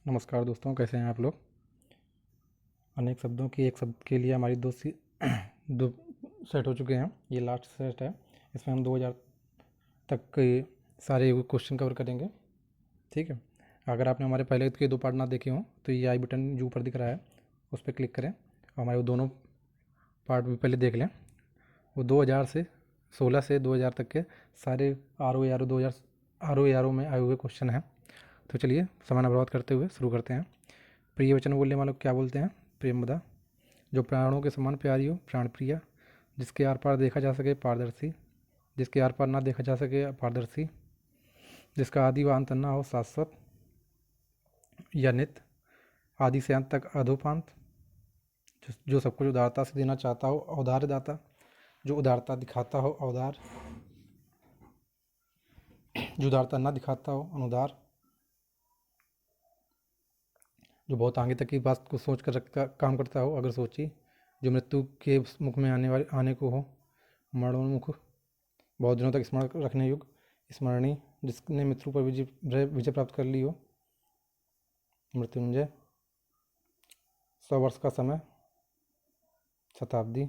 नमस्कार दोस्तों, कैसे हैं आप लोग। अनेक शब्दों की एक शब्द के लिए हमारी दो सेट हो चुके हैं। ये लास्ट सेट है। इसमें हम 2000 तक के सारे क्वेश्चन कवर करेंगे। ठीक है। अगर आपने हमारे पहले के 2 पार्ट ना देखे हों तो ये आई बटन जो ऊपर दिख रहा है उस पर क्लिक करें और हमारे वो दोनों पार्ट भी पहले देख लें। वो 2016 से 2000 तक के सारे आर ओ में आए हुए क्वेश्चन हैं। तो चलिए समय न बर्बाद करते हुए शुरू करते हैं। प्रिय वचन बोलने वालों को क्या बोलते हैं? प्रेमदा। जो प्राणों के समान प्यारी हो, प्राण प्रिया। जिसके आर पार देखा जा सके, पारदर्शी। जिसके आर पार ना देखा जा सके, अपारदर्शी। जिसका आदि व अंत ना हो, शाश्वत या नित्य। आदि से अंत तक अधोपांत। जो सब कुछ उदारता से देना चाहता हो, औदार्य दाता। जो उदारता दिखाता हो, औदार। जो उदारता ना दिखाता हो, अनुदार। जो बहुत आगे तक की बात को सोच कर काम करता हो, अगर सोची। जो मृत्यु के मुख में आने को हो, मरणोन्मुख। बहुत दिनों तक स्मरण रखने योग्य, स्मरणीय। जिसने मृत्यु पर विजय प्राप्त कर ली हो, मृत्युंजय। 100 वर्ष का समय, शताब्दी।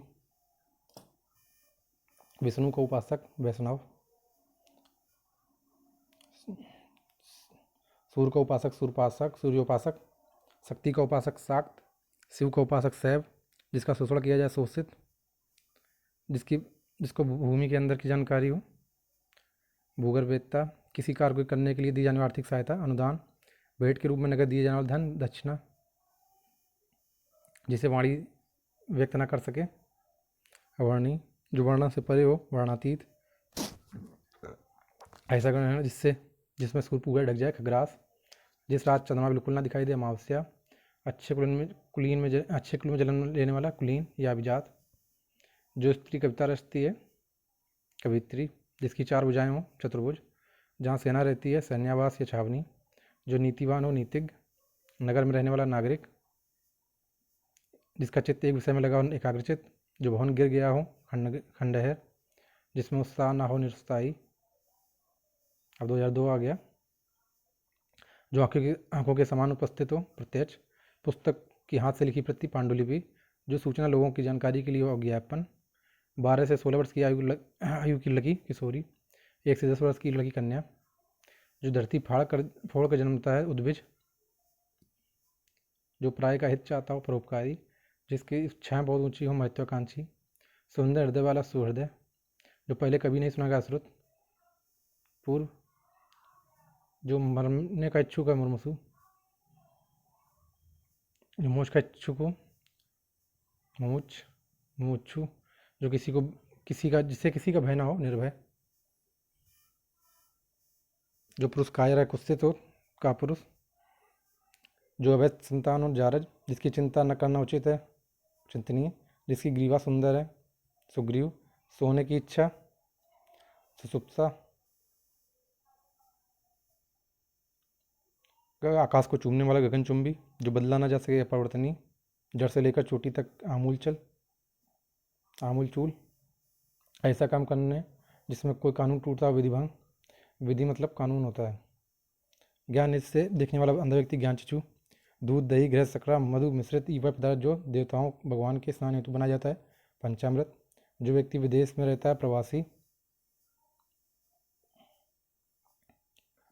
विष्णु का उपासक, वैष्णव। सूर्य का उपासक, सूर्योपासक। शक्ति का उपासक, शाक्त। शिव का उपासक, शैव। जिसका शोषण किया जाए, शोषित। जिसको भूमि के अंदर की जानकारी हो, भूगर्भवेत्ता। किसी कार्य को करने के लिए दी जाने वाली आर्थिक सहायता, अनुदान। भेंट के रूप में नगद दिए जाने वाला धन, दक्षिणा। जिसे वाणी व्यक्त न कर सके, अवर्णी। जो वर्णन से परे हो, वर्णातीत। ऐसा ग्रहण जिसमें सूर्य पूरा ढक जाए, खग्रास। जिस रात चंद्रमा बिल्कुल ना दिखाई दे, अमावस्या। अच्छे कुल में जन्म लेने वाला, कुलीन या अभिजात। जो स्त्री कविता रचती है, कवित्री। जिसकी 4 भुजाएं हों, चतुर्भुज। जहाँ सेना रहती है, सैन्यावास या छावनी। जो नीतिवान हो, नीतिज्ञ। नगर में रहने वाला, नागरिक। जिसका चित्त एक विषय में लगा हो, एकाग्रचित। जो भवन गिर गया हो, खंडहर। जिसमें उत्साह ना हो, निरुत्साही। अब 2002 आ गया। जो आंखों के समान उपस्थित हो, प्रत्यक्ष। पुस्तक की हाथ से लिखी प्रति, पांडुलिपि। जो सूचना लोगों की जानकारी के लिए हो, ज्ञापन। 12 से 16 वर्ष की आयु की लड़की, किशोरी। 1 से 10 वर्ष की लड़की, कन्या। जो धरती फोड़ कर जन्मता है, उद्भिज। जो प्राय का हित चाहता हो, परोपकारी। जिसकी इच्छाएं बहुत ऊंची हो, महत्वाकांक्षी। सुंदर हृदय वाला, सुहृदय। जो पहले कभी नहीं सुना गया, श्रुत। पूर्व। जो मरने का इच्छुक है, मुर्मुसु। जो मोक्ष का इच्छुक हो, मुमुक्षु। जो जिससे किसी का भय ना हो, निर्भय। जो पुरुष कायर है, कुत्सित हो, कापुरुष। जो अवैध संतान हो, जारज। जिसकी चिंता न करना उचित है, चिंतनीय। जिसकी ग्रीवा सुंदर है, सुग्रीव। सोने की इच्छा, सुसुप्सा। आकाश को चूमने वाला, गगनचुंबी। जो बदला ना जा सके, अपरिवर्तनीय। जड़ से लेकर चोटी तक, आमूलचूल। ऐसा काम करने जिसमें कोई कानून टूटता हो, विधि भंग। विधि मतलब कानून होता है। ज्ञान इससे देखने वाला अंधा व्यक्ति, ज्ञानचक्षु। दूध, दही, घृत, शर्करा, मधु मिश्रित ये वह पदार्थ जो देवताओं भगवान के स्नान हेतु बनाया जाता है, पंचामृत। जो व्यक्ति विदेश में रहता है, प्रवासी।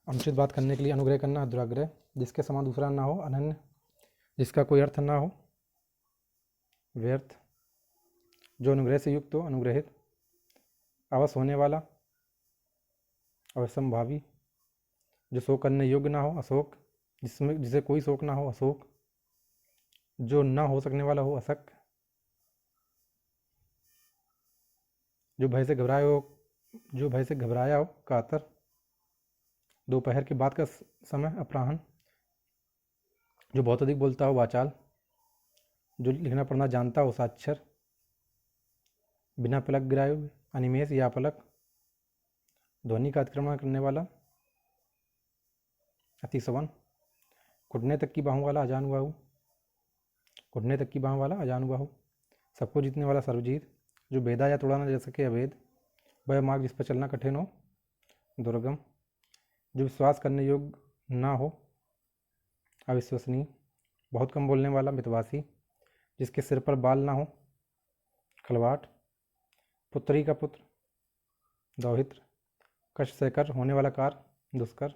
अनुचित बात करने के लिए अनुग्रह करना, दुराग्रह। जिसके समान दूसरा ना हो, अनन्य। जिसका कोई अर्थ ना हो, व्यर्थ। जो अनुग्रह से युक्त हो, अनुग्रहित। अवश्य होने वाला, अवश्यंभावी। जो शोक करने योग्य ना हो, अशोक। जिसे कोई शोक ना हो, अशोक। जो ना हो सकने वाला हो, अशक। जो भय से घबराया हो, कातर। दोपहर के बाद का समय, अपराह्न। जो बहुत अधिक बोलता हो, वाचाल। जो लिखना पढ़ना जानता हो, साक्षर। बिना पलक गिराए हुए, अनिमेष या पलक। ध्वनि का अतिक्रमण करने वाला, अतिश्रवण। घुटने तक की बाहों वाला, अजानुबाहु। घुटने तक की बाहों वाला, अजानुबाहु। सबको जीतने वाला, सर्वजीत। जो भेदा या तोड़ा ना जा सके, अभेद। वह मार्ग जिस पर चलना कठिन हो, दुर्गम। जो विश्वास करने योग्य ना हो, अविश्वसनीय, बहुत कम बोलने वाला, मितवासी, जिसके सिर पर बाल ना हो, खलवाट, पुत्री का पुत्र, दौहित्र, कष्ट सहकर होने वाला कार्य, दुष्कर,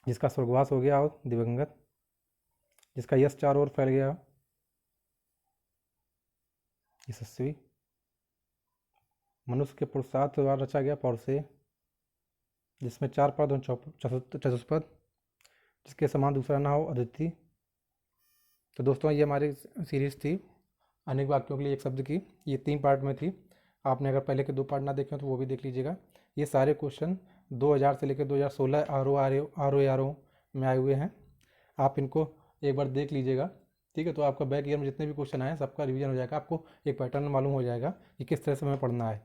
जिसका स्वर्गवास हो गया हो, दिवंगत, जिसका यश चारों ओर फैल गया हो, यशस्वी, मनुष्य के पुरुषार्थ द्वारा रचा गया, पौरुषेय, जिसमें 4 पद और चतुष्पद, जिसके समान दूसरा ना हो, अद्वितीय। तो दोस्तों ये हमारी सीरीज़ थी अनेक वाक्यों के लिए एक शब्द की, ये 3 पार्ट में थी। आपने अगर पहले के 2 पार्ट ना देखे हो तो वो भी देख लीजिएगा। ये सारे क्वेश्चन 2000 से लेकर 2016 RO में आए हुए हैं। आप इनको एक बार देख लीजिएगा, ठीक है। तो आपका बैक ईयर में जितने भी क्वेश्चन आए सबका रिवीजन हो जाएगा, आपको एक पैटर्न मालूम हो जाएगा कि किस तरह से हमें पढ़ना है।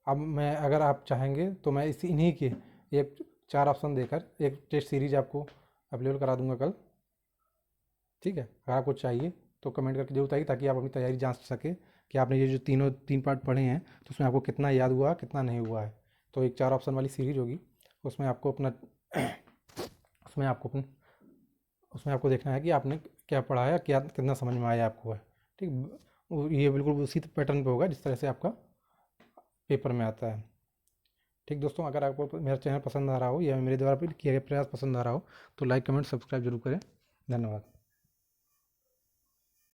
अब मैं, अगर आप चाहेंगे तो मैं इन्हीं के एक 4 ऑप्शन देकर एक टेस्ट सीरीज आपको अवेलेबल करा दूंगा कल, ठीक है। अगर आपको चाहिए तो कमेंट करके जरूर बताइए, ताकि आप अपनी तैयारी जांच सके कि आपने ये जो 3 पार्ट पढ़े हैं तो उसमें आपको कितना याद हुआ, कितना नहीं हुआ है। तो एक 4 ऑप्शन वाली सीरीज होगी, उसमें आपको अपना उसमें आपको अपन उसमें आपको देखना है कि आपने क्या पढ़ा है, क्या कितना समझ में आया आपको है, ठीक। ये बिल्कुल उसी पैटर्न पे होगा जिस तरह से आपका पेपर में आता है, ठीक। दोस्तों अगर आपको मेरा चैनल पसंद आ रहा हो या मेरे द्वारा किया गया प्रयास पसंद आ रहा हो तो लाइक कमेंट सब्सक्राइब जरूर करें। धन्यवाद।